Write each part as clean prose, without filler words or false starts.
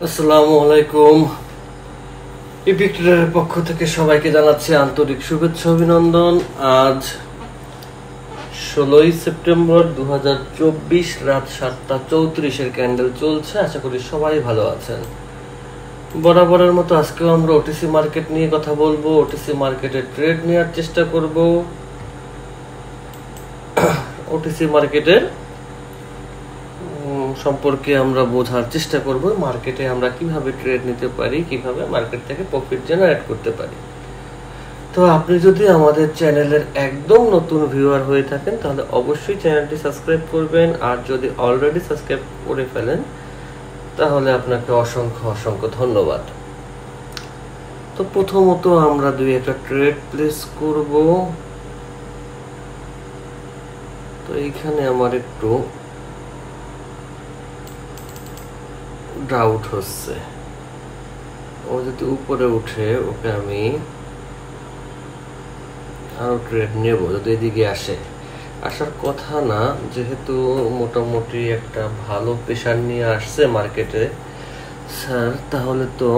আসসালামু আলাইকুম। ইপিক্টরের পক্ষ থেকে সবাইকে জানাচ্ছি আন্তরিক শুভেচ্ছা অভিনন্দন। আজ 16ই সেপ্টেম্বর 2024 রাত 7:34 ক্যান্ডেল চলছে। আশা করি সবাই ভালো আছেন। বরাবরের মতো আজকেও আমরা ওটিসি মার্কেট নিয়ে কথা বলবো, ওটিসি মার্কেটের ট্রেড নেওয়ার চেষ্টা করব। ওটিসি মার্কেটের সম্পর্কে আমরা বোঝার চেষ্টা করব, মার্কেটে আমরা কিভাবে ট্রেড নিতে পারি, কিভাবে মার্কেট থেকে প্রফিট জেনারেট করতে পারি। তো আপনি যদি আমাদের চ্যানেলের একদম নতুন ভিউয়ার হয়ে থাকেন তাহলে অবশ্যই চ্যানেলটি সাবস্ক্রাইব করবেন, আর যদি অলরেডি সাবস্ক্রাইব করে ফেলেন তাহলে আপনাকে অসংখ্য অসংখ্য ধন্যবাদ। তো প্রথমত আমরা দুই একটা ট্রেড প্লেস করব। তো এইখানে আমার একটু ডাউট হচ্ছে, ও যদি উপরে উঠে ওকে আমি আরো ট্রেড নেব। যদি এদিকে আসার কথা না, যেহেতু মোটামুটি একটা ভালো প্রেশার নিয়ে আসছে মার্কেটে স্যার, তাহলে তো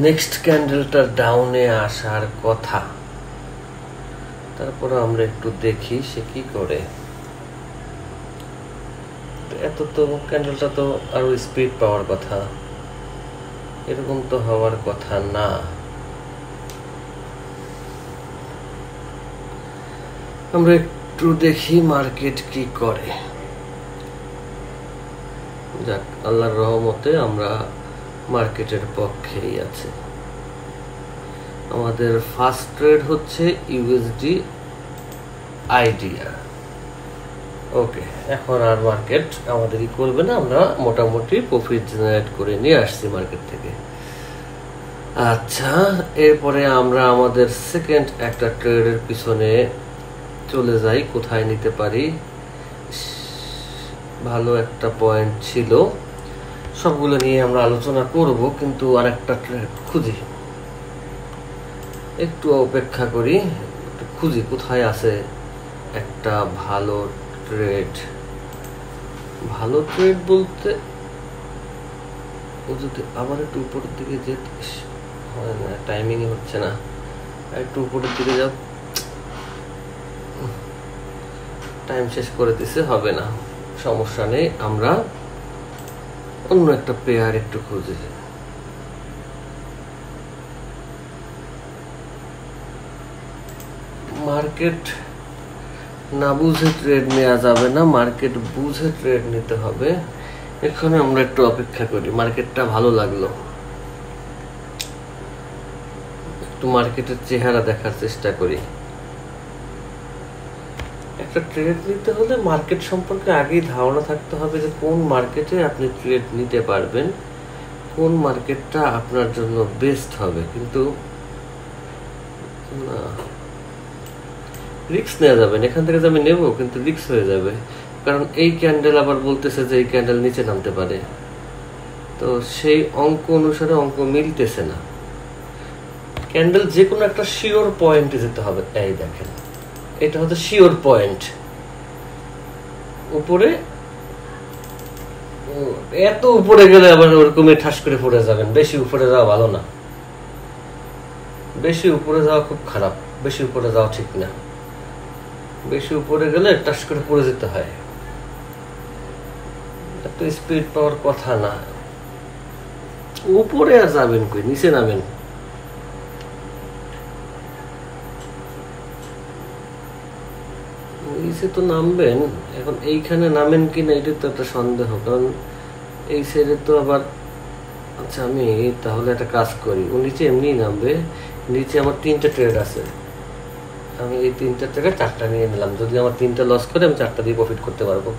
নেক্সট ক্যান্ডেলটা ডাউনে আসার কথা। তারপরে আমরা একটু দেখি সে কি করে। এত তো ক্যান্ডেলটা তো আরো স্পিড পাওয়ার কথা, এরকম তো হওয়ার কথা না। আমরা একটু দেখি মার্কেট কি করে। যাক, আল্লাহর রহমতে আমরা মার্কেটের পক্ষেই আছি। আমাদের ফার্স্ট ট্রেড হচ্ছে ইউএসডি আইডিয়া। ওকে, এখন আর মার্কেট আমাদেরই করবে না, আমরা মোটামুটি প্রফিট জেনারেট করে নিয়ে আসছি মার্কেট থেকে। আচ্ছা, এরপরে আমরা আমাদের সেকেন্ড একটা ট্রেডের পিছনে চলে যাই, কোথায় নিতে পারি। ভালো একটা পয়েন্ট ছিল, সবগুলো নিয়ে আমরা আলোচনা করব, কিন্তু আরেকটা ট্রেড খুঁজি। একটু অপেক্ষা করি, একটু খুঁজি কোথায় আছে একটা ভালো ট্রেড। ভালো ট্রেড বলতে ও যদি আবার একটু উপরের দিকে যেতে হয় না, টাইমিং হচ্ছে না। একটু উপরের দিকে যাও, টাইম শেষ করে দিছে, হবে না, সমস্যা নেই। আমরা অন্য একটা পেয়ার একটু খুঁজি। মার্কেট না বুঝে ট্রেড নেওয়া যাবে না, মার্কেট বুঝে ট্রেড নিতে হবে। এখানে আমরা একটু অপেক্ষা করি, মার্কেটটা ভালো লাগলো, একটু মার্কেটের চেহারা দেখার চেষ্টা করি। একটা ট্রেড নিতে হলে মার্কেট সম্পর্কে আগেই ধারণা থাকতে হবে যে কোন মার্কেটে আপনি ট্রেড নিতে পারবেন, কোন মার্কেটটা আপনার জন্য বেস্ট হবে। কিন্তু না, রিস্ক নেওয়া যাবে না। এখান থেকে যে আমি নেব, কিন্তু রিস্ক হয়ে যাবে, কারণ এই ক্যান্ডেল আবার বলতেছে যে এই ক্যান্ডেল নিচে নামতে পারে। তো সেই অঙ্ক অনুসারে অঙ্ক মিলতেছে না। ক্যান্ডেল যে কোনো একটা শিওর পয়েন্টে যেতে হবে। এই দেখেন, এটা হচ্ছে শিওর পয়েন্ট। উপরে এত উপরে গেলে আবার ওরকম ঠাস করে পড়ে যাবেন। বেশি উপরে যাওয়া ভালো না, বেশি উপরে যাওয়া খুব খারাপ, বেশি উপরে যাওয়া ঠিক না। বেশি উপরে গেলে টাস করে পড়ে যেতে হয়, এত স্পিড পাওয়ার কথা না। উপরে আর যাবেন কই, নিচে নামেন। নিচে তো নামবেন, এখন এইখানে নামেন কিনা এটা তো একটা সন্দেহ, কারণ এই সাইডে তো আবার। আচ্ছা, আমি তাহলে একটা কাজ করি, ও নিচে এমনি নামবে। নিচে আমার 3টা ট্রেড আছে, আমি এই 3টার জায়গায় 4টা নিয়ে নিলাম। যদি আমার 3টা লস করে আমি 4টা দিয়ে প্রফিট করতে পারবো।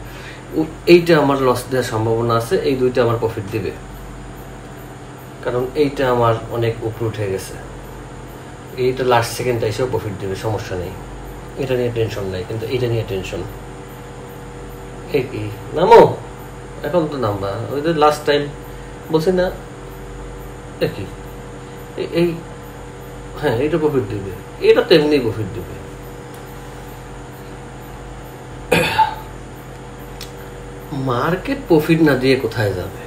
এইটা আমার লস দেওয়ার সম্ভাবনা আছে, এই 2টা আমার প্রফিট দিবে, কারণ এইটা আমার অনেক উপরে উঠে গেছে। এইটা লাস্ট সেকেন্ডটা এসেও প্রফিট দিবে, সমস্যা নেই, এটা নিয়ে টেনশন নাই। কিন্তু এইটা নিয়ে টেনশন। এই কি নামো, এখন তো নামবা, ওই যে লাস্ট টাইম বলছি না, কি এই হ্যাঁ, এইটা প্রফিট দিবে, এটা তো এমনি প্রফিট দিবে। মার্কেট প্রফিট না দিয়ে কোথায় যাবে?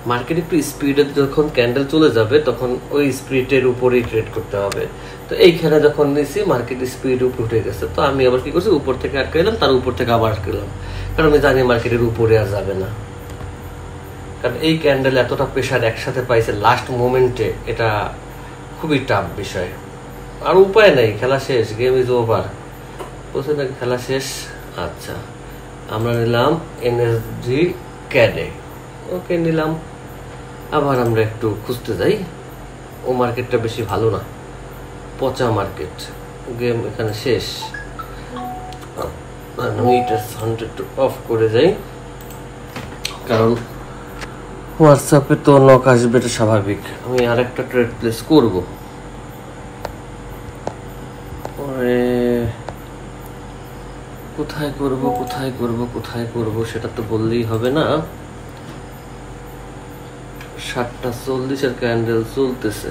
মার্কেট একটু স্পিডে যখন ক্যান্ডেল চলে যাবে তখন ওই স্পিডের উপরেই ট্রেড করতে হবে। তো এইখানে যখন নিয়েছি মার্কেট স্পিড উপরে উঠে গেছে, তো আমি আবার কি করছি, উপর থেকে আটকাইলাম, তার উপর থেকে আবার আটকাইলাম, কারণ আমি জানি মার্কেটের উপরে আর যাবে না। কারণ এই ক্যান্ডেল এতটা প্রেশার একসাথে পাইছে লাস্ট মোমেন্টে, এটা খুবই টাফ বিষয়। আর উপায় নেই, খেলা শেষ, গেম ইজ ওভার, বুঝছেন নাকি, খেলা শেষ। আচ্ছা, আমরা নিলাম এনএসজি ক্যাডে, ওকে নিলাম। আবার আমরা একটু খুঁজতে যাই, ও মার্কেটটা বেশি ভালো না, পচা মার্কেট, গেম এখানে শেষ। আমি এটা 100 অফ করে যাই, কারণ হোয়াটসঅ্যাপে তো নক আসবে, এটা স্বাভাবিক। আমি আর একটা ট্রেড প্লেস করব। কোথায় করব কোথায় করব কোথায় করব সেটা তো বললেই হবে না। 7:40 ক্যান্ডেল চলতেছে,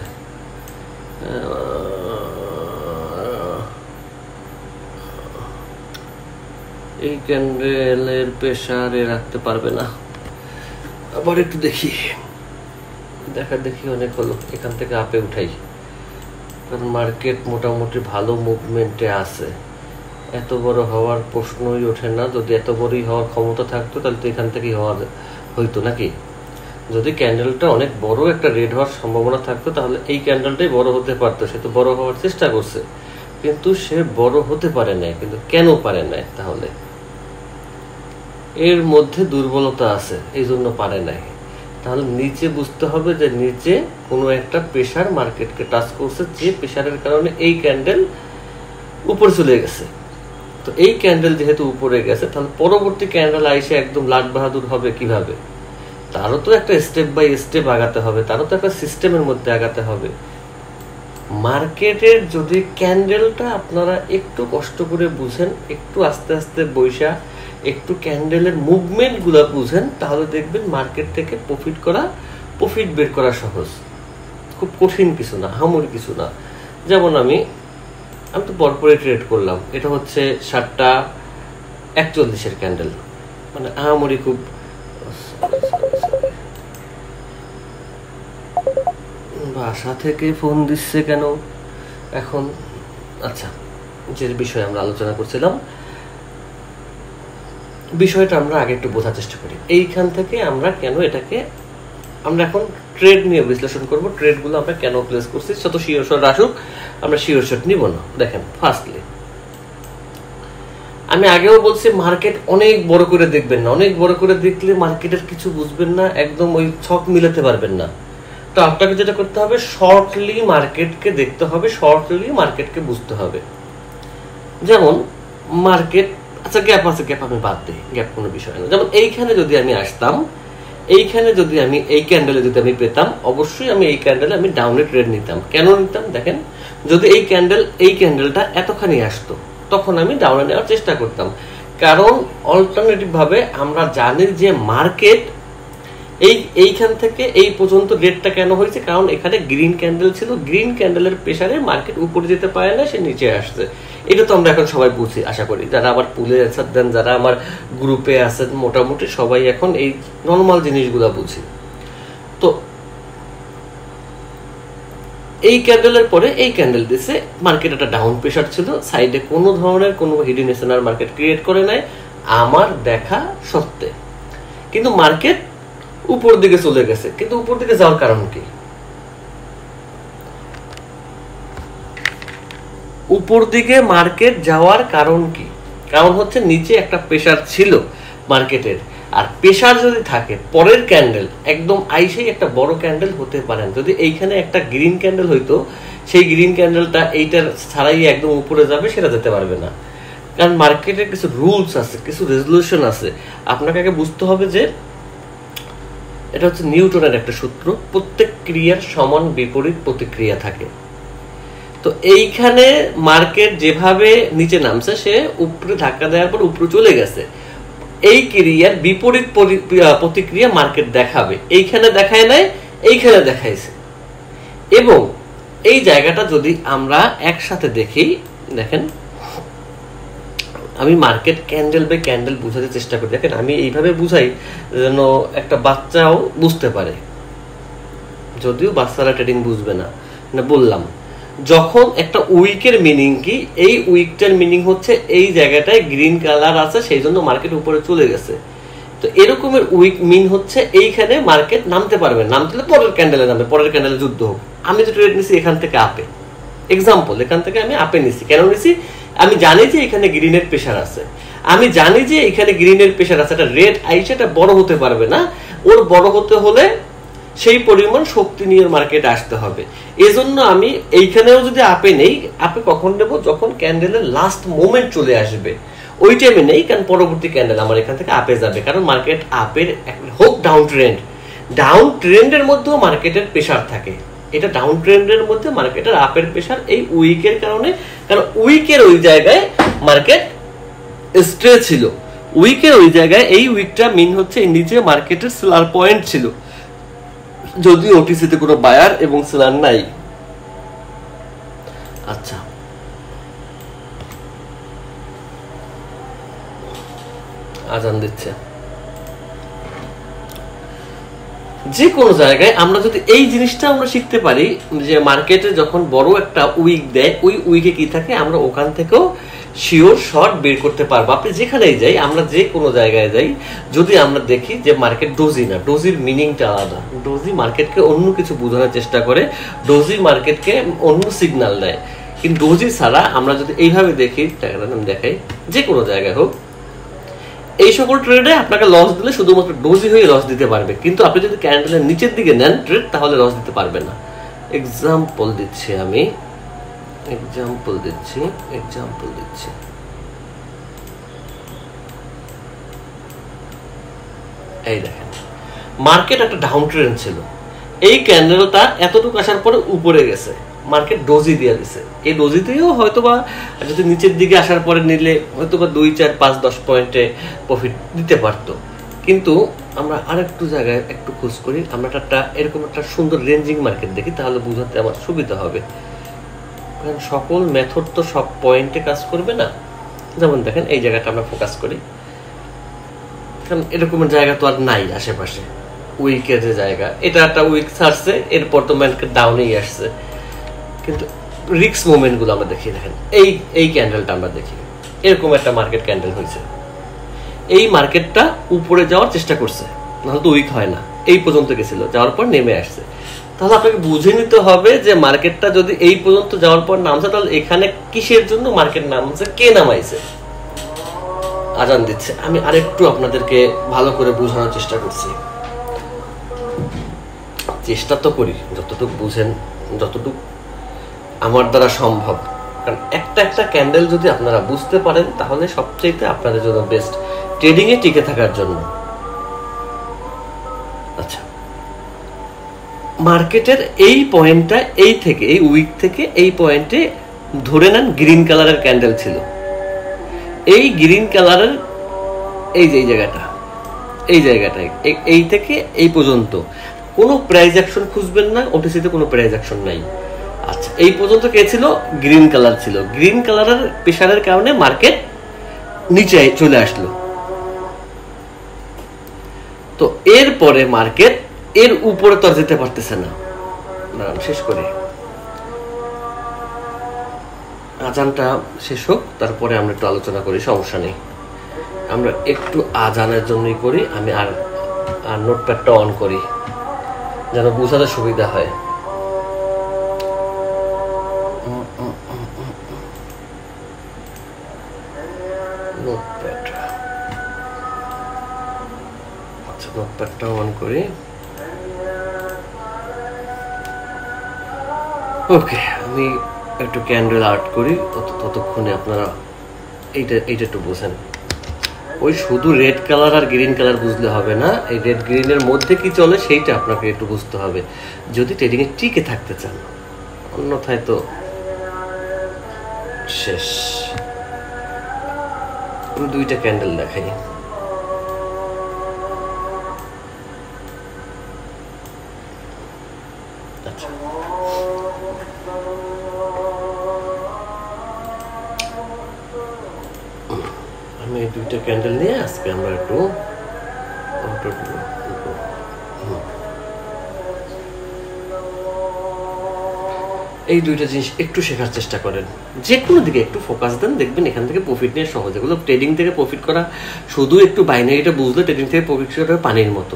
এই ক্যান্ডেলের প্রেসারে রাখতে পারবে না। আবার একটু দেখি, দেখি অনেক হলো, এখান থেকে আপে উঠাই, কারণ মার্কেট মোটামুটি ভালো মুভমেন্টে আছে। এত বড় হওয়ার প্রশ্নই ওঠে না। যদি এত বড়ই হওয়ার ক্ষমতা থাকতো তাহলে তো এখান থেকেই হইতো নাকি। যদি ক্যান্ডেলটা অনেক বড় একটা রেড হওয়ার সম্ভাবনা থাকতো তাহলে এই ক্যান্ডেলটাই বড় হতে পারতো। সে তো বড় হওয়ার চেষ্টা করছে, কিন্তু সে বড় হতে পারে না। কিন্তু কেন পারে না? তাহলে এর মধ্যে দুর্বলতা আছে, এই জন্য পারে নাই। তাহলে নিচে বুঝতে হবে যে নিচে কোনো একটা প্রেশার মার্কেটকে টাচ করছে, যে প্রেশারের কারণে এই ক্যান্ডেল উপরে চলে গেছে। তো এই ক্যান্ডেল যেহেতু উপরে গেছে, তাহলে পরবর্তী ক্যান্ডেল আইসে একদম লাট বাহাদুর হবে কিভাবে? তারও তো একটা স্টেপ বাই স্টেপ আগাতে হবে, তারও তো একটা সিস্টেমের মধ্যে আগাতে হবে। মার্কেটের যদি ক্যান্ডেলটা আপনারা একটু কষ্ট করে বুঝেন, একটু আস্তে আস্তে বৈশা একটু ক্যান্ডেলের মুভমেন্ট গুলা বুঝেন, তাহলে দেখবেন মার্কেট থেকে প্রফিট বের করা সহজ। খুব কঠিন কিছু না, হামুর কিছু না। যেমন আমি তো পরপরে ট্রেড করলাম, এটা হচ্ছে 7:41 ক্যান্ডেল, মানে আহামরি খুব বাসা থেকে ফোন দিচ্ছে কেন এখন? আচ্ছা, যে বিষয়ে আমরা আলোচনা করছিলাম, বিষয়টা আমরা আগে একটু বোঝার চেষ্টা করি। এইখান থেকে আমরা কেন এটাকে, আমরা এখন ট্রেড নিয়ে বিশ্লেষণ করব। ট্রেডগুলো আমরা কেন প্লেস করছি, শত শিওর আসুক, আমরা শিওর শট নিব না। দেখেন, ফার্স্টলি আমি আগেও বলছি, মার্কেট অনেক বড় করে দেখবেন না। অনেক বড় করে দেখলে মার্কেটের কিছু বুঝবেন না, একদম ওই ছক মিলাতে পারবেন না। তো আপনাকে যেটা করতে হবে, শর্টলি মার্কেটকে দেখতে হবে, শর্টলি মার্কেটকে বুঝতে হবে। যেমন মার্কেট, আচ্ছা গ্যাপ আছে, গ্যাপ আমি বাদ দিই, গ্যাপ কোনো বিষয় না। যেমন এইখানে যদি আমি আসতাম, এইখানে যদি আমি এই ক্যান্ডেলে যদি আমি পেতাম, অবশ্যই আমি এই ক্যান্ডেলে আমি ডাউনে ট্রেড নিতাম। কেন নিতাম? দেখেন, যদি এই ক্যান্ডেলটা এতখানি আসতো, তখন আমি ডাউনে নেওয়ার চেষ্টা করতাম। কারণ অল্টারনেটিভ ভাবে আমরা জানি যে মার্কেট এইখান থেকে এই পর্যন্ত রেটটা কেন হয়েছে, কারণ এখানে গ্রিন ক্যান্ডেল ছিল, গ্রিন ক্যান্ডেলের প্রেসারে মার্কেট উপরে যেতে পারে না, সে নিচে আসছে। এটা তো আমরা এখন সবাই বুঝি, আশা করি। যারা আমার পুলে আছেন দেন, যারা আমার গ্রুপে আছেন, মোটামুটি সবাই এখন এই নর্মাল জিনিসগুলা বুঝি। তো এই ক্যান্ডেলের পরে এই ক্যান্ডেল দিছে, মার্কেট একটা ডাউন প্রেসার ছিল, সাইডে কোনো ধরনের কোনো হিডেন এসএনআর মার্কেট ক্রিয়েট করে নাই আমার দেখা সত্ত্বে। কিন্তু মার্কেট উপর দিকে চলে গেছে। কিন্তু উপর দিকে যাওয়ার কারণ কি? উপর দিকে মার্কেট যাওয়ার কারণ কি? কারণ হচ্ছে নিচে একটা প্রেসার ছিল মার্কেটের। আর প্রেসার যদি থাকে, পরের ক্যান্ডেল একদম আইসেই একটা বড় ক্যান্ডেল হতে পারেন। যদি এইখানে একটা গ্রিন ক্যান্ডেল হইতো, সেই গ্রিন ক্যান্ডেলটা এইটার ছাড়াই একদম উপরে যাবে, সেটা যেতে পারবে না। কারণ মার্কেটের কিছু রুলস আছে, কিছু রেজলিউশন আছে। আপনাকে আগে বুঝতে হবে যে এটা হচ্ছে নিউটনের একটা সূত্র, প্রত্যেক ক্রিয়ার সমান বিপরীত প্রতিক্রিয়া থাকে। তো এইখানে মার্কেট যেভাবে নিচে নামছে, সে উপরে ধাক্কা দেওয়ার পর উপরে চলে গেছে। এই ক্রিয়ার বিপরীত প্রতিক্রিয়া মার্কেট দেখাবে। এইখানে দেখায় নাই, এইখানে দেখাইছে। এবং এই জায়গাটা যদি আমরা একসাথে দেখি, দেখেন আমি মার্কেট ক্যান্ডেল বাই ক্যান্ডেল বোঝাতে চেষ্টা করি। দেখেন আমি এইভাবে বুঝাই যেন একটা বাচ্চাও বুঝতে পারে, যদিও বাচ্চারা ট্রেডিং বুঝবে না। বললাম যখন একটা উইকের মিনিং কি, এই উইকটার মিনিং হচ্ছে এই জায়গাটায় গ্রিন কালার আছে, সেই জন্য মার্কেট উপরে চলে গেছে। তো এরকমের উইক মিন হচ্ছে এইখানে মার্কেট নামতে পারবে, নামতে হলে পরের ক্যান্ডেলে নামবে, পরের ক্যান্ডেলে যুদ্ধ হোক। আমি তো ট্রেড নিছি এখান থেকে আপে, এক্সাম্পল এখান থেকে আমি আপে নিছি, কেন নিছি? আমি জানি যে এখানে গ্রিনের প্রেসার আছে, আমি জানি যে এখানে গ্রিনের প্রেসার আছে, এটা রেড আইসে এটা বড় হতে পারবে না, ওর বড় হতে হলে সেই পরিমাণ শক্তি নিয়ে মার্কেট আসতে হবে। এজন্য আমি এইখানেও যদি আপে নেই, আপে কখন নেব? যখন ক্যান্ডেলের লাস্ট মোমেন্ট চলে আসবে, ওই টাইমে নেই, কারণ পরবর্তী ক্যান্ডেল আমার এখান থেকে আপে যাবে, কারণ মার্কেট আপের হোক ডাউন ট্রেন্ড, ডাউন ট্রেন্ডের মধ্যেও মার্কেটের প্রেসার থাকে। এটা ডাউন ট্রেন্ডের মধ্যে মার্কেটের আপের প্রেসার এই উইকের কারণে, কারণ উইকের ওই জায়গায় মার্কেট স্ট্রে ছিল, উইকের ওই জায়গায় এই উইকটা মিন হচ্ছে নিচে মার্কেটের সেলার পয়েন্ট ছিল, যদি ওটিসিতে কোনো বায়ার এবং সেলার নাই। আচ্ছা, আজান দিচ্ছে। যে কোনো জায়গায় আমরা যদি এই জিনিসটা আমরা শিখতে পারি যে মার্কেটে যখন বড় একটা উইক দেয়, ওই উইকে কি থাকে আমরা ওখান থেকেও শিওর শর্ট বের করতে পারবো। আপনি যেখানেই যাই, আমরা যে কোনো জায়গায় যাই, যদি আমরা দেখি যে মার্কেট ডোজি না, ডোজির মিনিংটা আলাদা। ডোজি মার্কেটকে অন্য কিছু বোঝানোর চেষ্টা করে, ডোজি মার্কেটকে অন্য সিগন্যাল দেয়, কিন্তু ডোজি ছাড়া আমরা যদি এইভাবে দেখি, দেখাই যে কোনো জায়গায় হোক, এই সকল ট্রেডে আপনাকে লস দিলে শুধুমাত্র ডোজি হয়ে লস দিতে পারবে, কিন্তু আপনি যদি ক্যান্ডেলের নিচের দিকে নেন ট্রেড, তাহলে লস দিতে পারবে না। এক্সাম্পল দিচ্ছি আমি, এক্সাম্পল দিচ্ছি। এই দেখেন মার্কেট একটা ডাউন ট্রেন্ড ছিল, এই ক্যান্ডেলটা এতটুকু আসার পরে উপরে গেছে, মার্কেট ডোজি দিয়ে দিছে। এই ডোজিতেও হয়তোবা যদি নিচের দিকে আসার পরে নিলে হয়তোবা 2, 4, 5, 10 পয়েন্টে প্রফিট দিতে পারতো, কিন্তু আমরা আরেকটু জায়গায় একটু খোঁজ করি, আমরা একটা এরকম একটা সুন্দর রেঞ্জিং মার্কেট দেখি, তাহলে বুঝাতে আমার সুবিধা হবে। কারণ সকল মেথড তো সব পয়েন্টে কাজ করবে না। যেমন দেখেন এই জায়গাটা আমরা ফোকাস করি, কারণ এরকমের জায়গা তো আর নাই আশেপাশে। উইকের যে জায়গা, এটা একটা উইক ছাড়ছে, এরপর তো মার্কেট ডাউনেই আসছে, কিন্তু রিক্স মুভমেন্ট গুলো আমরা দেখি। দেখেন এই ক্যান্ডেলটা আমরা দেখি, এরকম একটা মার্কেট ক্যান্ডেল হয়েছে, এই মার্কেটটা উপরে যাওয়ার চেষ্টা করছে, নাহলে তো উইক হয় না, এই পর্যন্ত গেছিল, যাওয়ার পর নেমে আসছে। তাহলে আপনাকে বুঝে নিতে হবে যে মার্কেটটা যদি এই পর্যন্ত যাওয়ার পর নামছে, তাহলে এখানে কিসের জন্য মার্কেট নামছে, কে নামাইছে। আজান দিচ্ছে, আমি আরেকটু আপনাদেরকে ভালো করে বোঝানোর চেষ্টা করছি, চেষ্টা তো করি যতটুকু বুঝেন, যতটুকু আমার দ্বারা সম্ভব। কারণ একটা ক্যান্ডেল যদি আপনারা বুঝতে পারেন, তাহলে সবচেয়ে আপনাদের জন্য বেস্ট ট্রেডিং এ টিকে থাকার জন্য। আচ্ছা, মার্কেটের এই পয়েন্টটা, এই উইক থেকে এই পয়েন্টে ধরে নেন গ্রিন কালারের ক্যান্ডেল ছিল, এই গ্রিন কালারের এই যে এই জায়গাটায় এই থেকে এই পর্যন্ত কোনো প্রাইস অ্যাকশন খুঁজবেন না, ওটিসিতে কোনো প্রাইস অ্যাকশন নাই। আচ্ছা, এই পর্যন্ত কে ছিল? গ্রিন কালার ছিল, গ্রিন কালারের প্রেসারের কারণে মার্কেট নিচে চলে আসলো। তো এরপরে মার্কেট এর উপরে তো আর যেতে পারতেছে না। শেষ করে আজানটা শেষ হোক, তারপরে আমরা একটু আলোচনা করি, সমস্যা নেই। আমরা একটু আজানের জন্যই করি, আমি আর নোটপ্যাডটা অন করি যেন বোঝাতে সুবিধা হয়। আচ্ছা, নোটপ্যাডটা অন করি। ওকে, আমি একটু ক্যান্ডেল আর্ট করি, ততক্ষণে আপনারা এইটা একটু বোঝেন। ওই শুধু রেড কালার আর গ্রিন কালার বুঝলে হবে না, এই রেড গ্রিনের মধ্যে কি চলে সেইটা আপনাকে একটু বুঝতে হবে যদি ট্রেডিং এ টিকে থাকতে চান, অন্যথায় তো শেষ। আমি দুইটা ক্যান্ডেল দেখাই। আচ্ছা, আমি এই দুইটা ক্যান্ডেল নিয়ে আজকে আমরা একটু এই দুইটা জিনিস একটু শেখার চেষ্টা করেন, যে কোনো দিকে একটু ফোকাস দেন, দেখবেন এখান থেকে প্রফিট নিয়ে সহজ। এগুলো ট্রেডিং থেকে প্রফিট করা, শুধু একটু বাইনারিটা বুঝলে ট্রেডিং থেকে প্রফিট করা পানির মতো।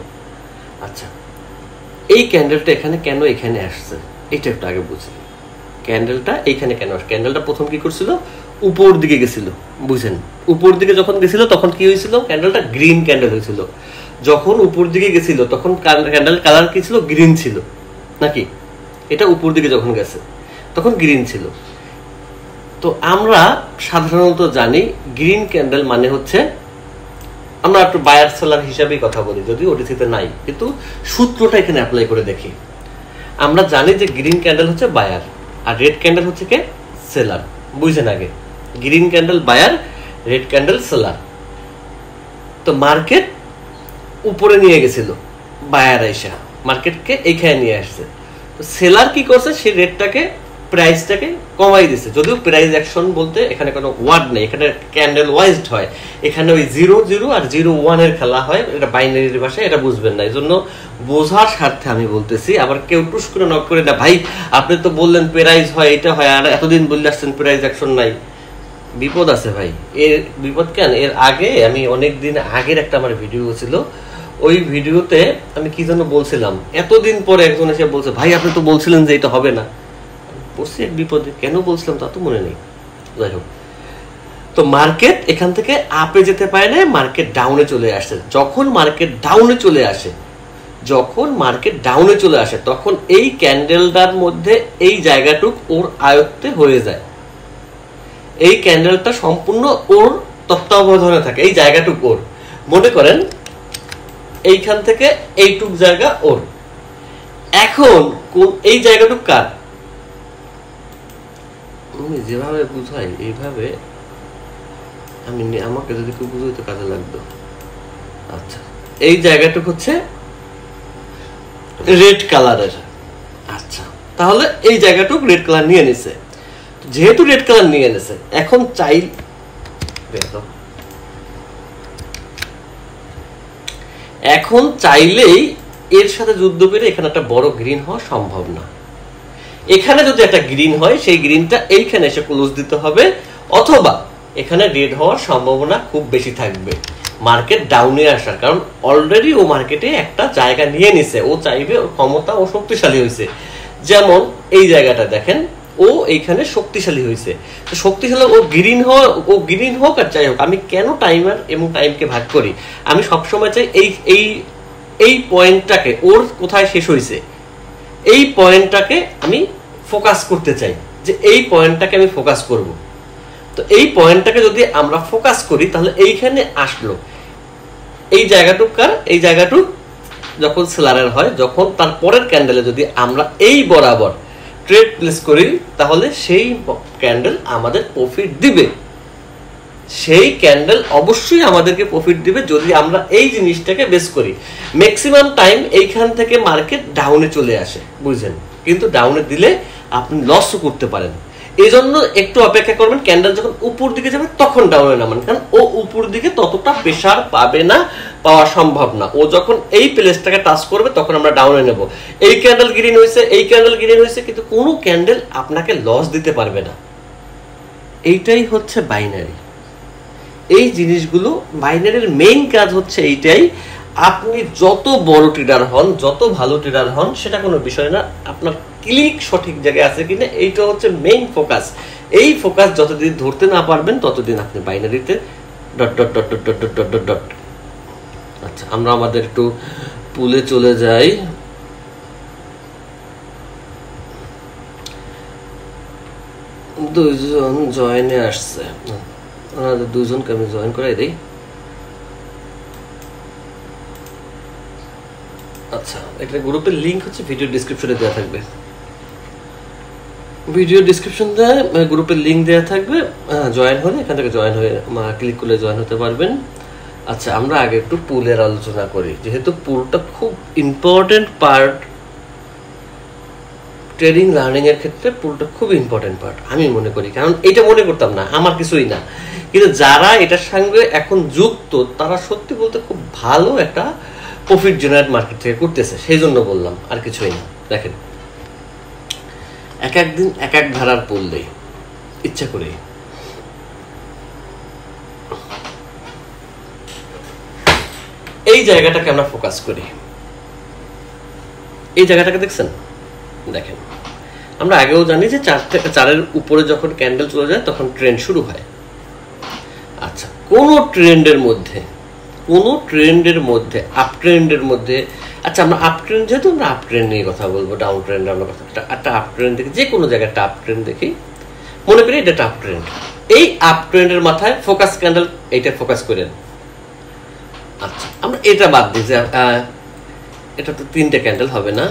আচ্ছা, এই ক্যান্ডেলটা এখানে কেন এখানে আসছে এটা একটু আগে বুঝি। ক্যান্ডেলটা এইখানে কেন আসছে? ক্যান্ডেলটা প্রথম কি করছিল? উপর দিকে গেছিল, বুঝেন? উপর দিকে যখন গেছিল তখন কি হয়েছিল? ক্যান্ডেলটা গ্রিন ক্যান্ডেল হয়েছিল। যখন উপর দিকে গেছিল তখন ক্যান্ডেল কালার কি ছিল? গ্রিন ছিল নাকি? এটা উপর দিকে যখন গেছে তখন গ্রিন ছিল। তো আমরা সাধারণত জানি গ্রিন ক্যান্ডেল মানে হচ্ছে, আমরা একটু বায়ার সেলার হিসাবেই কথা বলি, যদি ওটিসিতে নাই, কিন্তু সূত্রটা এখানে অ্যাপ্লাই করে দেখি। আমরা জানি যে গ্রিন ক্যান্ডেল হচ্ছে বায়ার আর রেড ক্যান্ডেল হচ্ছে কে? সেলার। বুঝছেন? আগে green candle buyer, red candle seller. তো মার্কেট উপরে নিয়ে গেছিল, বায়ার আইসা মার্কেটকে এইখানে নিয়ে আসছে। তো সেলার কি করছে? সে রেটটাকে, প্রাইসটাকে কমাই দিছে। যদিও প্রাইস অ্যাকশন বলতে এখানে কোনো ওয়ার্ড নেই, এখানে ক্যান্ডেল ওয়াইজড হয়। এখানে ওই 0-0 আর 0-1 এর খেলা হয়, এটা বাইনারির ভাষায়, এটা বুঝবেন না। এই জন্য বোঝার স্বার্থে আমি বলতেছি। আবার কেউ টুস করে নক করে না, ভাই আপনি তো বললেন প্রাইস হয়, এটা হয়, আর এতদিন বললে আসছেন প্রাইস অ্যাকশন নাই। বিপদ আছে ভাই। এর বিপদ কেন? এর আগে আমি অনেক দিন আগের একটা আমার ভিডিও ছিল, ওই ভিডিওতে আমি কি যেন বলছিলাম, এতদিন পরে একজন এসে বলছে, ভাই আপনি তো বলছিলেন যে এটা হবে না। পড়ছি এক বিপদে, কেন বলছিলাম তা তো মনে নেই। যাই হোক, তো মার্কেট এখান থেকে আপে যেতে পারে না, মার্কেট ডাউনে চলে আসে। যখন মার্কেট ডাউনে চলে আসে, তখন এই ক্যান্ডেলটার মধ্যে এই জায়গাটুক ওর আয়ত্তে হয়ে যায়। এই ক্যান্ডেলটা সম্পূর্ণ ওর তত্ত্বাবধানে থাকে, এই জায়গাটুক ওর। মনে করেন এইখান থেকে এইটুক জায়গা ওর। এখন এই জায়গাটুক কার? আমি যেভাবে বুঝাই এইভাবে আমাকে যদি কেউ বুঝাইতে কাজে লাগতো। আচ্ছা, এই জায়গাটুক হচ্ছে রেড কালারের। আচ্ছা, তাহলে এই জায়গাটুক রেড কালার নিয়ে নিছে। যেহেতু রেড কালার নিয়ে নিছে, এখন চাইলেই এর সাথে যুদ্ধ করে এখানে একটা বড় গ্রিন হওয়া সম্ভব না। এখানে যদি একটা গ্রিন হয়, সেই গ্রিনটা এইখানে এসে ক্লোজ দিতে হবে, অথবা এখানে রেড হওয়ার সম্ভাবনা খুব বেশি থাকবে মার্কেট ডাউনে আসার। কারণ অলরেডি ও মার্কেটে একটা জায়গা নিয়ে নিছে, ও চাইবে, ওর ক্ষমতা, ও শক্তিশালী হয়েছে। যেমন এই জায়গাটা দেখেন, ও এইখানে শক্তিশালী হয়েছে। শক্তিশালী ও গ্রিন হোক আর যাই হোক, আমি কেন টাইমার এবং টাইমকে ভাগ করি? আমি সবসময় চাই এই পয়েন্টটাকে, ওর কোথায় শেষ হয়েছে এই পয়েন্টটাকে আমি ফোকাস করতে চাই, যে এই পয়েন্টটাকে আমি ফোকাস করব। তো এই পয়েন্টটাকে যদি আমরা ফোকাস করি, তাহলে এইখানে আসলো এই জায়গাটুক কার? এই জায়গাটুক যখন সেলারের হয়, যখন তার পরের ক্যান্ডেলে যদি আমরা এই বরাবর ট্রেড প্লেস করি, তাহলে সেই ক্যান্ডেল আমাদের প্রফিট দিবে। সেই ক্যান্ডেল অবশ্যই আমাদেরকে প্রফিট দিবে যদি আমরা এই জিনিসটাকে বেস করি। ম্যাক্সিমাম টাইম এইখান থেকে মার্কেট ডাউনে চলে আসে, বুঝছেন? কিন্তু ডাউনে দিলে আপনি লসও করতে পারেন। এই জন্য একটু অপেক্ষা করবেন, ক্যান্ডেল যখন উপর দিকে যাবে তখন ডাউনে নামান। কারণ ও উপর দিকে ততটা প্রেসার পাবে না, পাওয়া সম্ভব না। ও যখন এই প্লেসটাকে টাচ করবে তখন আমরা ডাউনে নেব। এই ক্যান্ডেল গ্রিন হয়েছে, এই ক্যান্ডেল গ্রিন হয়েছে, কিন্তু কোনো ক্যান্ডেল আপনাকে লস দিতে পারবে না। এইটাই হচ্ছে বাইনারি। এই জিনিসগুলো, বাইনারির মেইন কাজ হচ্ছে এইটাই। আপনি যত বড় ট্রেডার হন, যত ভালো ট্রেডার হন, সেটা কোনো বিষয় না, আপনার ক্লিক সঠিক জায়গায় আছে কিনা, এইটা হচ্ছে মেইন ফোকাস। এই ফোকাস যতদিন ধরতে না পারবেন, ততদিন আপনি বাইনারিতে dot dot dot dot dot dot dot dot. আচ্ছা, আমরা আমাদের একটু পুলে চলে যাই। দুইজন জয়েনে আসছে, ওনাদের দুজনকে আমি জয়েন করাই দিই। আচ্ছা, এটা গ্রুপের লিংক হচ্ছে ভিডিও ডেসক্রিপশনে দেওয়া থাকবে। ভিডিও ডেসক্রিপশন দেয়, গ্রুপের লিংক দেওয়া থাকবে। জয়েন হলে এখান থেকে জয়েন হয়ে ক্লিক করলে জয়েন হতে পারবেন। আচ্ছা, আমরা আগে একটু পুলের আলোচনা করি, যেহেতু পুলটা খুব ইম্পর্টেন্ট পার্ট ট্রেডিং লার্নিং এর ক্ষেত্রে পুলটা খুব ইম্পর্টেন্ট পার্ট আমি মনে করি, কারণ এটা মনে করতাম না, আমার কিছুই না, কিন্তু যারা এটার সঙ্গে এখন যুক্ত তারা সত্যি বলতে খুব ভালো একটা প্রফিট জেনারেট মার্কেট থেকে করতেছে, সেই জন্য বললাম, আর কিছুই না। দেখেন এক এক দিন এক এক ধারার পুল দেই ইচ্ছা করে। এই জায়গাটাকে আমরা ফোকাস করি, এই জায়গাটাকে দেখছেন, দেখেন আমরা আগেও জানি যে 4 থেকে 4-এর উপরে যখন ক্যান্ডেল চলে যায় তখন ট্রেন্ড শুরু হয়। আচ্ছা, কোন ট্রেন্ডের মধ্যে আপ ট্রেন্ডের মধ্যে, আচ্ছা আমরা আপ ট্রেন্ড, যেহেতু আমরা আপ ট্রেন্ড নিয়ে কথা বলবো, ডাউন ট্রেন্ড আমরা কথা, একটা আপ ট্রেন্ড দেখি, যে কোনো জায়গায় একটা আপ ট্রেন্ড দেখি, মনে করি এটা আপ ট্রেন্ড, এই আপ ট্রেন্ডের মাথায় ফোকাস ক্যান্ডেল, এইটা ফোকাস করেন। আচ্ছা আমরা এটা বাদ দিই যে এটা তো 3টে ক্যান্ডেল হবে না,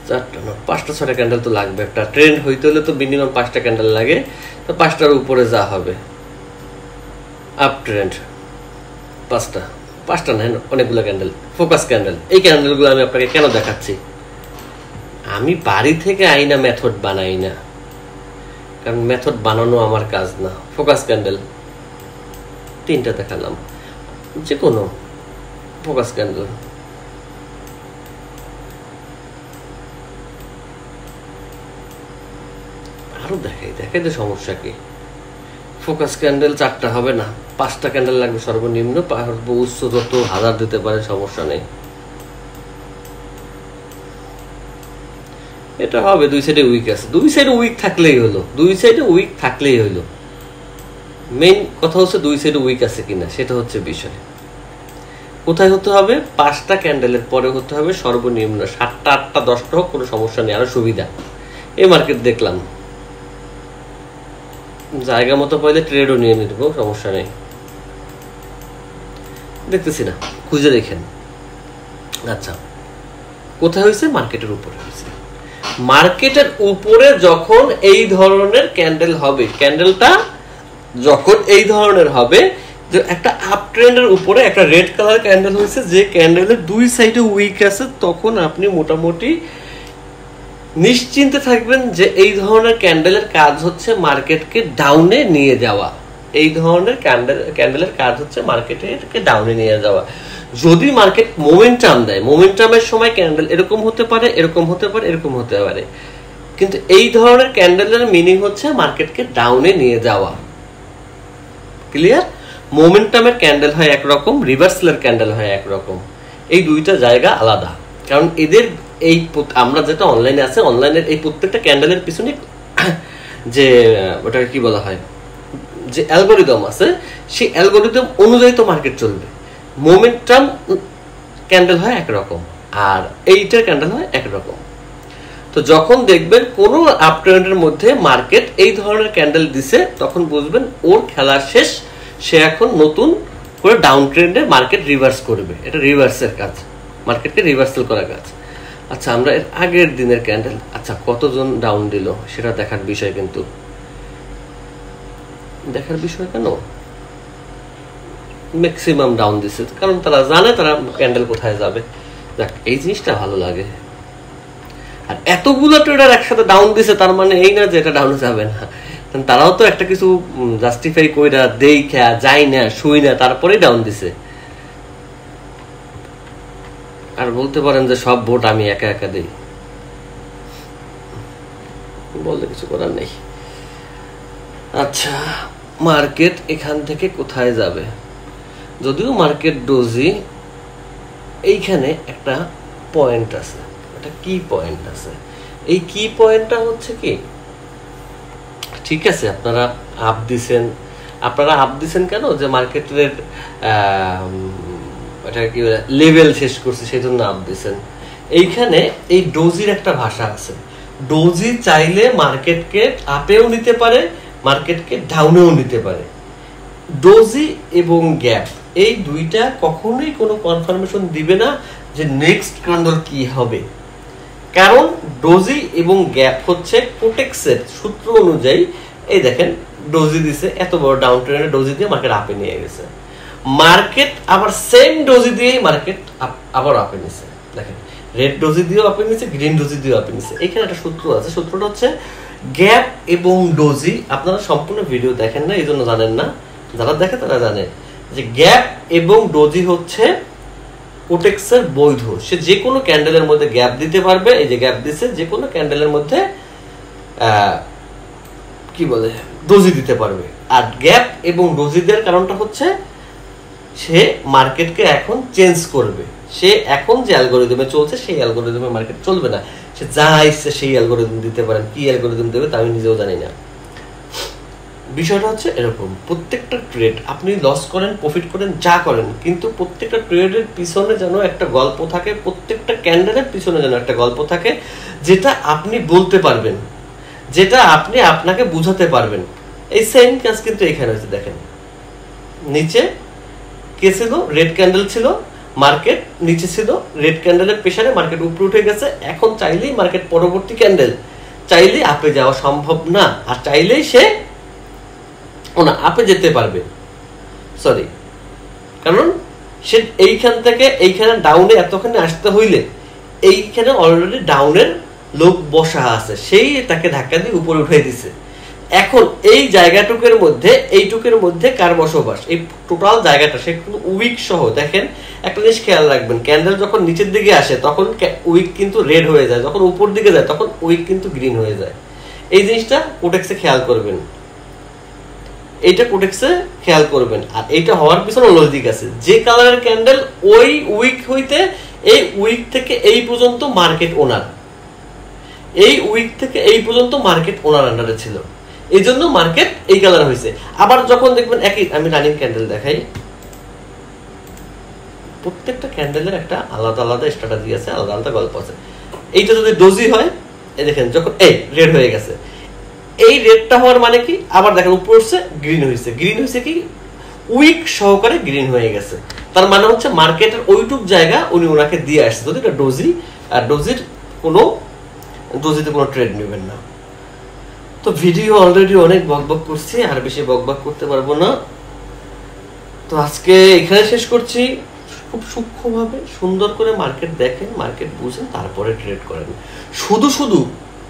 4টা না 5টা 6টা ক্যান্ডেল তো লাগবে, একটা ট্রেন্ড হইতে হলে তো মিনিমাম 5টা ক্যান্ডেল লাগে, তো 5টার উপরে যা হবে আপ ট্রেন্ড, 5টা না অনেকগুলো ক্যান্ডেল, ফোকাস ক্যান্ডেল। এই ক্যান্ডেলগুলো আমি আপনাকে কেন দেখাচ্ছি, আমি বাড়ি থেকে আইনা মেথড বানাই না, কারণ মেথড বানানো আমার কাজ না। ফোকাস ক্যান্ডেল 3টা দেখালাম, যে কোনো ফোকাস ক্যান্ডেল, আরো দেখাই যে সমস্যা কি। ফোকাস ক্যান্ডেল 4টা হবে না, 5টা ক্যান্ডেল লাগবে সর্বনিম্ন, উচ্চ যত 1000 দিতে পারে, সমস্যা নেই। এটা হবে, দুই সাইডে উইক আছে, দুই সাইডে উইক থাকলেই হলো, মেইন কথা হচ্ছে দুই সাইডে উইক আছে কিনা, সেটা হচ্ছে বিষয়। কোথায় হতে হবে, 5টা ক্যান্ডেলের পরে হতে হবে সর্বনিম্ন 7টা 8টা 10টা হোক, কোনো সমস্যা নেই, আরো সুবিধা। এই মার্কেট দেখলাম, জায়গা মতো পাইলে ট্রেডও নিয়ে নিব, সমস্যা নেই, দেখতেছি না, খুঁজে দেখেন। আচ্ছা কোথায় হয়েছে, মার্কেটের উপরে হয়েছে। মার্কেটের উপরে যখন এই ধরনের ক্যান্ডেল হবে, ক্যান্ডেলটা যখন এই ধরনের হবে, যে একটা আপ ট্রেন্ডের উপরে একটা রেড কালার ক্যান্ডেল হয়েছে, যে ক্যান্ডেলের দুই সাইডে উইক আছে, তখন আপনি মোটামুটি নিশ্চিন্তে থাকবেন যে এই ধরনের ক্যান্ডেলের কাজ হচ্ছে মার্কেটকে ডাউনে নিয়ে যাওয়া। এই ধরনের ক্যান্ডেলের কাজ হচ্ছে মার্কেটকে ডাউনে নিয়ে যাওয়া। যদি মার্কেট মোমেন্টাম দেয়, মোমেন্টামের সময় ক্যান্ডেল এরকম হতে পারে, এরকম হতে পারে, এরকম হতে পারে, কিন্তু এই ধরনের ক্যান্ডেলের মিনিং হচ্ছে মার্কেটকে ডাউনে নিয়ে যাওয়া। ক্লিয়ার? মোমেন্টামের ক্যান্ডেল হয় একরকম, রিভার্সালের ক্যান্ডেল হয় একরকম, এই দুইটা জায়গা আলাদা। কারণ এদের এই আমরা যেটা অনলাইনে আছে, অনলাইনের এই প্রত্যেকটা ক্যান্ডেলের পিছনে যে ওটাকে কি বলা হয়, যে অ্যালগোরিদম আছে, সেই অ্যালগোরিদম অনুযায়ী তো মার্কেট চলবে। মোমেন্টাম ক্যান্ডেল হয় একরকম, আর এইটার ক্যান্ডেল হয় একরকম। তো যখন দেখবেন কোনো আপ ট্রেন্ডের মধ্যে মার্কেট এই ধরনের ক্যান্ডেল দিছে, তখন বুঝবেন ওর খেলা শেষ, সে এখন নতুন করে ডাউন ট্রেন্ডে মার্কেট রিভার্স করবে। এটা রিভার্সের কাজ, মার্কেটকে রিভার্সাল করার কাজ। আচ্ছা আমরা এর আগের দিনের ক্যান্ডেল, আচ্ছা কতজন ডাউন দিল সেটা দেখার বিষয়, কিন্তু দেখার বিষয় কেন, ম্যাক্সিমাম ডাউন দিছে, কারণ তারা জানে তারা ক্যান্ডেল কোথায় যাবে। দেখ এই জিনিসটা ভালো লাগে। আর এতগুলো ট্রেডার একসাথে ডাউন দিছে, তার মানে এই না যে এটা ডাউনে যাবে না, তারাও তো একটা কিছু জাস্টিফাই কইরা দেখা যায় না, শুই না, তারপরেই ডাউন দিছে। আর বলতে পারেন যে সব ভোট আমি একা একা দেই, বলতে কিছু করার নেই। আচ্ছা মার্কেট এখান থেকে কোথায় যাবে, যদিও মার্কেট ডোজি, এইখানে একটা পয়েন্ট আছে, একটা কি পয়েন্ট আছে। এই কি পয়েন্টটা হচ্ছে কি, ঠিক আছে আপনারা আপ দিছেন কেন, যে মার্কেটের এটা কি লেভেল শেষ করছে সেই জন্য আপ দিছেন। এইখানে এই ডোজির একটা ভাষা আছে, ডোজি চাইলে মার্কেটকে আপেও নিতে পারে, মার্কেটকে ডাউনেও নিতে পারে। ডোজি এবং গ্যাপ এই দুইটা কখনোই কোনো কনফার্মেশন দিবে না যে নেক্সট ক্যান্ডেল কি হবে, কারণ ডোজি এবং গ্যাপ হচ্ছে কোটেক্সের সূত্র অনুযায়ী। এই দেখেন ডোজি দিছে, এত বড় ডাউন ট্রেন্ডে ডোজি দিয়ে মার্কেট আপে নিয়ে গেছে। মার্কেট আবার সেম ডোজি দিয়েই মার্কেট আবার আপে নিছে। দেখেন রেড ডোজি দিয়েও আপে নিছে, গ্রিন ডোজি দিয়েও আপে নিছে। এখানে একটা সূত্র আছে, সূত্রটা হচ্ছে গ্যাপ এবং ডোজি। আপনারা সম্পূর্ণ ভিডিও দেখেন না, এই জন্য জানেন না, যারা দেখে তারা জানে যে গ্যাপ এবং ডোজি হচ্ছে কোটেক্সের বৈধ। সে যে কোনো ক্যান্ডেলের মধ্যে গ্যাপ দিতে পারবে, এই যে গ্যাপ দিছে, যে কোনো ক্যান্ডেলের মধ্যে কি বলে ডোজি দিতে পারবে। আর গ্যাপ এবং ডোজি দেওয়ার কারণটা হচ্ছে সে মার্কেটকে এখন চেঞ্জ করবে। সে এখন যে অ্যালগরিদমে চলছে সেই অ্যালগরিদমে মার্কেট চলবে না, সে যা ইচ্ছে সেই অ্যালগরিদম দিতে পারেন। কি অ্যালগরিদম দেবে তা আমি নিজেও জানি না। বিষয়টা হচ্ছে এরকম, প্রত্যেকটা ট্রেড আপনি লস করেন, প্রফিট করেন, যা করেন, কিন্তু প্রত্যেকটা ট্রেডের পিছনে যেন একটা গল্প থাকে, প্রত্যেকটা ক্যান্ডেলের পিছনে যেন একটা গল্প থাকে, যেটা আপনি বলতে পারবেন, যেটা আপনি আপনাকে বুঝাতে পারবেন। এই সেম কাজ কিন্তু এখানে হয়েছে। দেখেন নিচে কে ছিল? রেড ক্যান্ডেল ছিল, মার্কেট নিচে ছিল, রেড ক্যান্ডেলের প্রেসারে মার্কেট উপরে উঠে গেছে। এখন চাইলেই মার্কেট পরবর্তী ক্যান্ডেল চাইলেই আপে যাওয়া সম্ভব না, আর চাইলেই সে না আপে যেতে পারবে, সরি, কারণ সে এইখান থেকে এইখানে ডাউনে এতখানে আসতে হইলে এইখানে অলরেডি ডাউনের লোক বসা আছে, সেই তাকে ধাক্কা দিয়ে উপরে উঠে দিছে। এখন এই জায়গাটুকের মধ্যে, এইটুকের মধ্যে কার বসবাস? এই টোটাল জায়গাটা সে কিন্তু উইক সহ। দেখেন একটা জিনিস খেয়াল রাখবেন, ক্যান্ডেল যখন নিচের দিকে আসে তখন উইক কিন্তু রেড হয়ে যায়, যখন উপর দিকে যায় তখন উইক কিন্তু গ্রিন হয়ে যায়। এই জিনিসটা কোটেক্সে খেয়াল করবেন, এইটা কোটেক্সে খেয়াল করবেন। আর এইটা হওয়ার পিছনে লজিক আছে, যে কালারের ক্যান্ডেল ওই উইক হইতে এই উইক থেকে এই পর্যন্ত মার্কেট ওনার, এই উইক থেকে এই পর্যন্ত মার্কেট ওনার আন্ডারে ছিল, এই জন্য মার্কেট এই কালার হয়েছে। আবার যখন দেখবেন একই, আমি রানিং ক্যান্ডেল দেখাই, প্রত্যেকটা ক্যান্ডেলের একটা আলাদা আলাদা স্ট্র্যাটেজি আছে, আলাদা আলাদা গল্প আছে। এইটা যদি ডোজি হয়, এই দেখেন যখন এই রেড হয়ে গেছে, এই রেডটা হওয়ার মানে কি? আবার দেখেন উপর উঠছে, গ্রিন হয়েছে। গ্রিন হয়েছে কি? উইক সহকারে গ্রিন হয়ে গেছে। তার মানে হচ্ছে মার্কেটের ওইটুক জায়গা উনি ওনাকে দিয়ে আসছে। যদি এটা ডোজি, আর ডোজিতে কোনো ট্রেড নেবেন না। তো ভিডিও অলরেডি অনেক বকবক করছি, আর বেশি বকবক করতে পারবো না। তো আজকে এখানে শেষ করছি। খুব সূক্ষ্মভাবে সুন্দর করে মার্কেট দেখেন, মার্কেট বুঝেন, তারপরে ট্রেড করেন। শুধু শুধু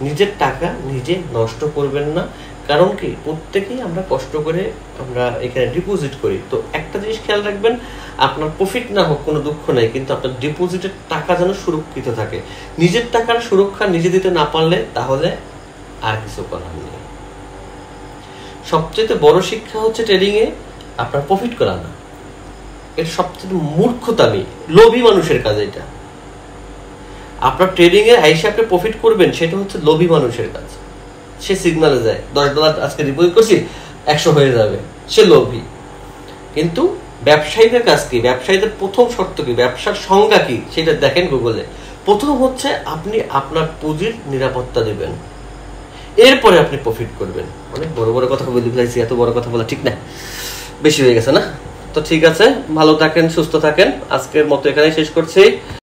নিজের টাকা নিজে নষ্ট করবেন না। কারণ কি, প্রত্যেকেই আমরা কষ্ট করে আমরা এখানে ডিপোজিট করি। তো একটা জিনিস খেয়াল রাখবেন, আপনার প্রফিট না হোক কোনো দুঃখ নাই, কিন্তু আপনার ডিপোজিটের টাকা যেন সুরক্ষিত থাকে। নিজের টাকার সুরক্ষা নিজে দিতে না পারলে তাহলে আর কিছু করার নেই। সবচেয়ে বড় শিক্ষা হচ্ছে ট্রেডিং এ আপনার প্রফিট করা না। এটা সবচেয়ে মূর্খতামি, লোভী মানুষের কাজ এটা। আপনার ট্রেডিং এ আইসা আপনি প্রফিট করবেন, সেটা হচ্ছে লোভী মানুষের কাজ। সে সিগনালে যায় $10 আজকে ডিপোজিট করছি 100 হয়ে যাবে, সে লোভী। কিন্তু ব্যবসায়ীদের কাজ কি? ব্যবসায়ীদের প্রথম শর্ত কি? ব্যবসার সংজ্ঞা কি সেটা দেখেন গুগলে। প্রথম হচ্ছে আপনি আপনার পুঁজির নিরাপত্তা দেবেন, এরপরে আপনি প্রফিট করবেন। অনেক বড় বড় কথা বলে ফেলেছি, এত বড় কথা বলা ঠিক না, বেশি হয়ে গেছে না? তো ঠিক আছে, ভালো থাকেন, সুস্থ থাকেন। আজকের মতো এখানেই শেষ করছি।